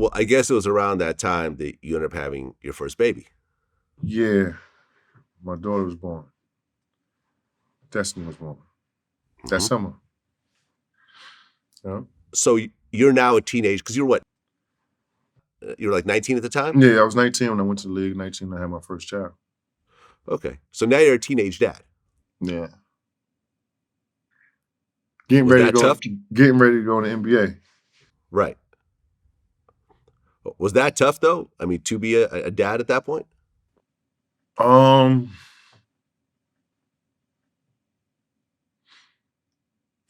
Well, I guess it was around that time that you ended up having your first baby. Yeah, my daughter was born. Destiny was born that Mhm. summer. Yeah. So you're now a teenage because you're what? You were like 19 at the time? Yeah, I was 19 when I went to the league. 19 when I had my first child. Okay. So now you're a teenage dad. Yeah. Getting Was ready to that go. tough? Getting ready to go in the NBA. Right. Was that tough though? I mean, to be a dad at that point? Um,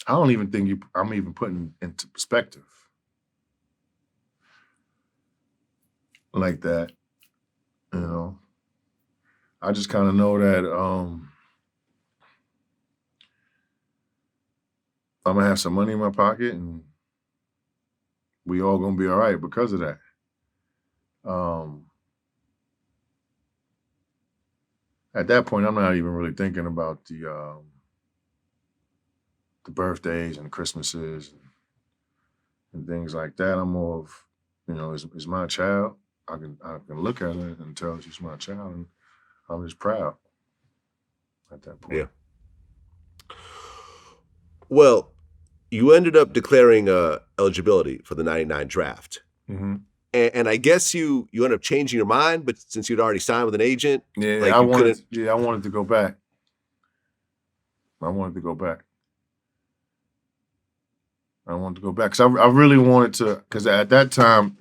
I don't even think I'm even putting into perspective like that. You know, I just kind of know that I'm gonna have some money in my pocket, and we all gonna be all right because of that. Um, at that point, I'm not even really thinking about the birthdays and Christmases and things like that. I'm more of, is my child. I can look at it and tell she's my child, and I'm just proud at that point. Yeah. Well, you ended up declaring eligibility for the 99 draft. Hmm. And I guess you ended up changing your mind, but since you'd already signed with an agent, Yeah, like you couldn't. I wanted to go back. I wanted to go back. I wanted to go back because I really wanted to. Because at that time,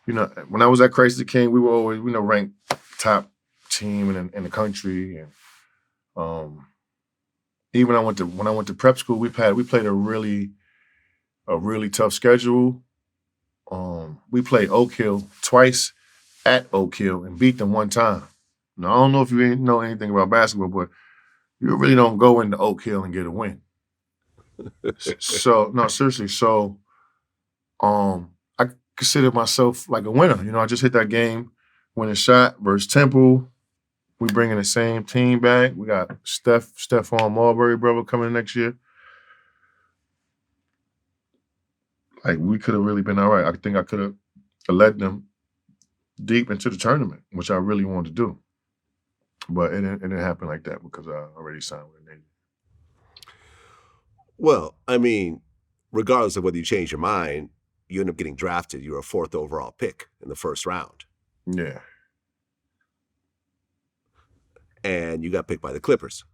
when I was at Crazy King, we were always, ranked top team in the country, and um, even when I went to prep school, we played a really tough schedule. We played Oak Hill twice at Oak Hill and beat them one time. Now I don't know if you know anything about basketball, but you really don't go into Oak Hill and get a win. So no, seriously. So I consider myself like a winner. I just hit that game, winning shot versus Temple. We bringing the same team back. We got Stephon Marbury brother coming next year. Like we could have really been all right. I think I could have led them deep into the tournament, which I really wanted to do. But it didn't happen like that because I already signed with an agent. Well, I mean, regardless of whether you change your mind, you end up getting drafted. You're a fourth overall pick in the first round, Yeah. and you got picked by the Clippers.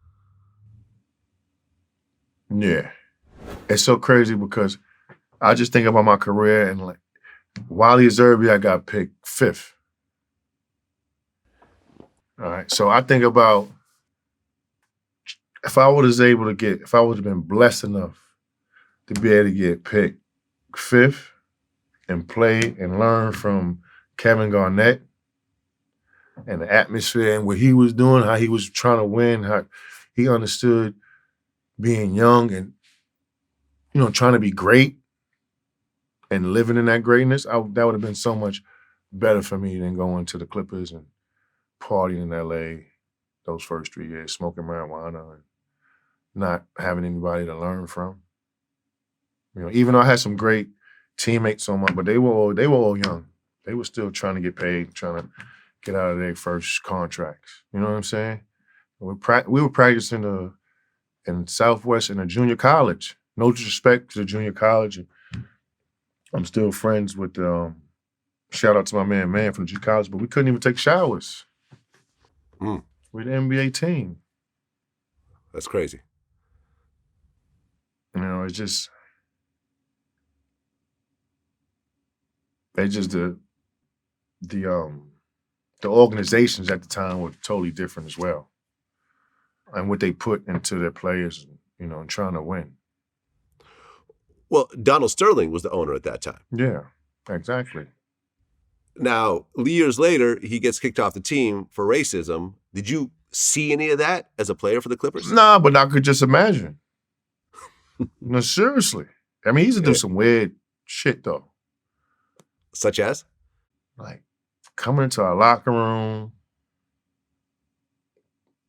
Yeah. It's so crazy because I just think about my career and like Wally Zerby, I got picked fifth. All right. So I think about if I would have been blessed enough to be able to get picked fifth and play and learn from Kevin Garnett and the atmosphere and what he was doing, how he was trying to win, how he understood being young and trying to be great and living in that greatness. That would have been so much better for me than going to the Clippers and partying in LA those first 3 years, smoking marijuana and not having anybody to learn from. Even though I had some great teammates on but they were all young. They were still trying to get paid, trying to get out of their first contracts. You know what I'm saying? We were practicing in Southwest in a junior college. No disrespect to the junior college. I'm still friends with shout out to my man from the junior college, but we couldn't even take showers. Mm, We're the NBA team. that's crazy. It's just the the organizations at the time were totally different as well, and what they put into their players, and trying to win. Well, Donald Sterling was the owner at that time. Yeah, exactly. Now, years later, he gets kicked off the team for racism. Did you see any of that as a player for the Clippers? Nah, but I could just imagine. No, seriously. I mean, he used to do Yeah. some weird shit though, Such as? like coming into our locker room,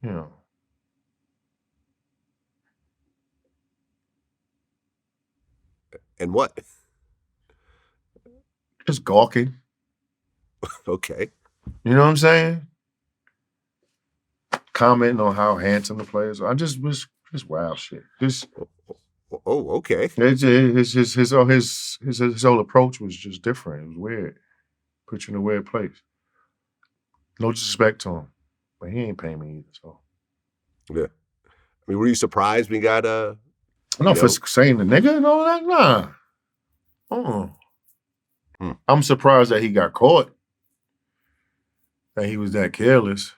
you know, And what? Just gawking. Okay. You know what I'm saying? Commenting on how handsome the players are. I just was just wild shit. Just Oh, okay. his whole approach was just different. It was weird. Put you in a weird place. No disrespect to him, but he ain't paying me either. So Yeah. I mean, were you surprised when you got no, for saying the nigga and all that. Nah. I'm surprised that he got caught. That he was that careless.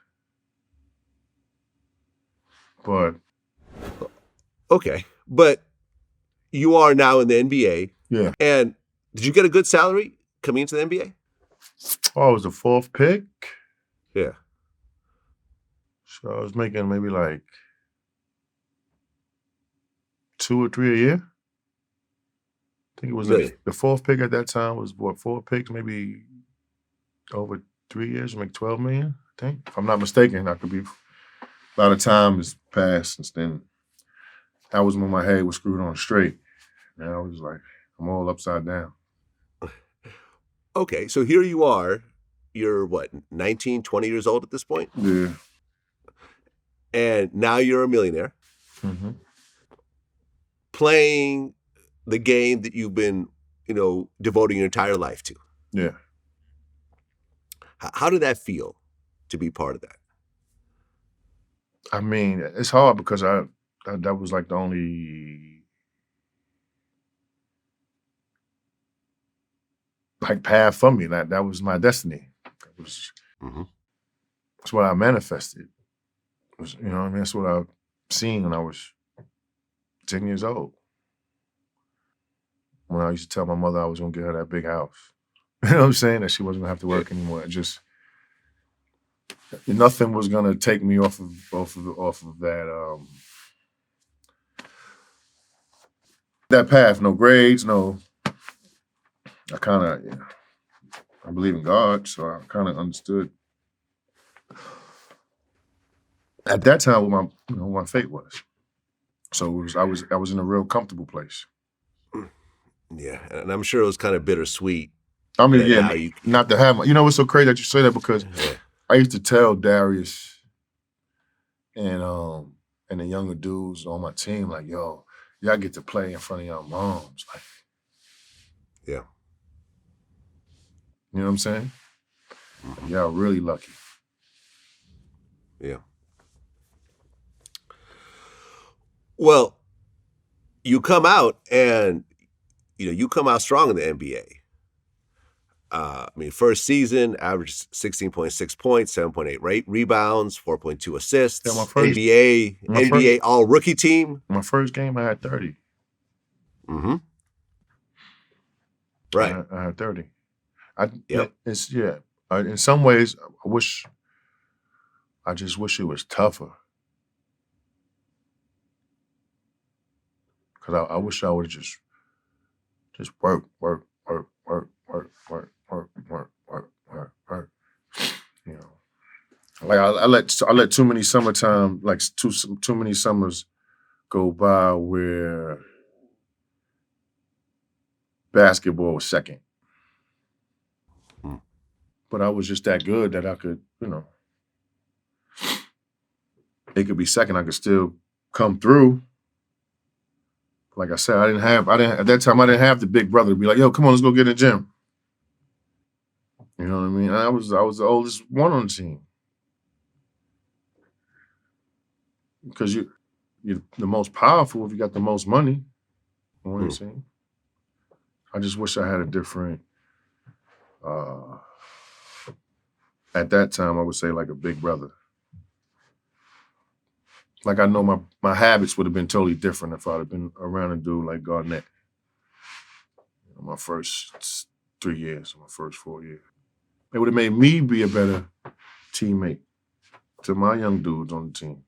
But okay. But you are now in the NBA. yeah. And did you get a good salary coming into the NBA? Oh, I was the 4th pick. Yeah. So I was making maybe like 2 or 3 a year. I think it was Really? the 4th pick at that time was what, 4 picks, maybe over 3 years, make 12 million, I think. If I'm not mistaken, I could be. A lot of time has passed since then. That was when my head was screwed on straight. Now I was like, I'm all upside down. Okay, so here you are. You're what, 19, 20 years old at this point? Yeah. And now you're a millionaire. Mm-hmm. Playing the game that you've been, devoting your entire life to. Yeah. How did that feel to be part of that? I mean, it's hard because that was like the only like path for me. That was my destiny. That's what I manifested. You know what I mean? That's what I seen when I was 10 years old. When I used to tell my mother I was gonna get her that big house. You know what I'm saying? That she wasn't gonna have to work anymore. Nothing was gonna take me off of that that path. No grades, no. I believe in God, so I kind of understood at that time what my fate was. So I was in a real comfortable place. Yeah, and I'm sure it was kind of bittersweet. I mean, not to have it's so crazy that you say that because I used to tell Darius and the younger dudes on my team, like, yo, y'all get to play in front of your moms. Like, yeah. You know what I'm saying? Y'all really lucky. Yeah. Well, you come out and you come out strong in the NBA. First season, averaged 16.6 points, 7.8 rebounds, 4.2 assists. Yeah, my first NBA all rookie team. My first game, I had 30. Mm-hmm. Right. I had 30. In some ways, I just wish it was tougher. Because I wish I would just work. Like I let too many summertime, like too many summers go by where basketball was second. But I was just that good that I could, it could be second. I could still come through. Like I said, at that time I didn't have the big brother to be like, yo, come on, let's go get in the gym. You know what I mean? I was the oldest one on the team. Because you're the most powerful if you got the most money. You know what I'm saying? I just wish I had a different at that time I would say like a big brother. Like I know my habits would have been totally different if I'd have been around a dude like Garnett. My first 3 years, my first 4 years. It would have made me be a better teammate to my young dudes on the team.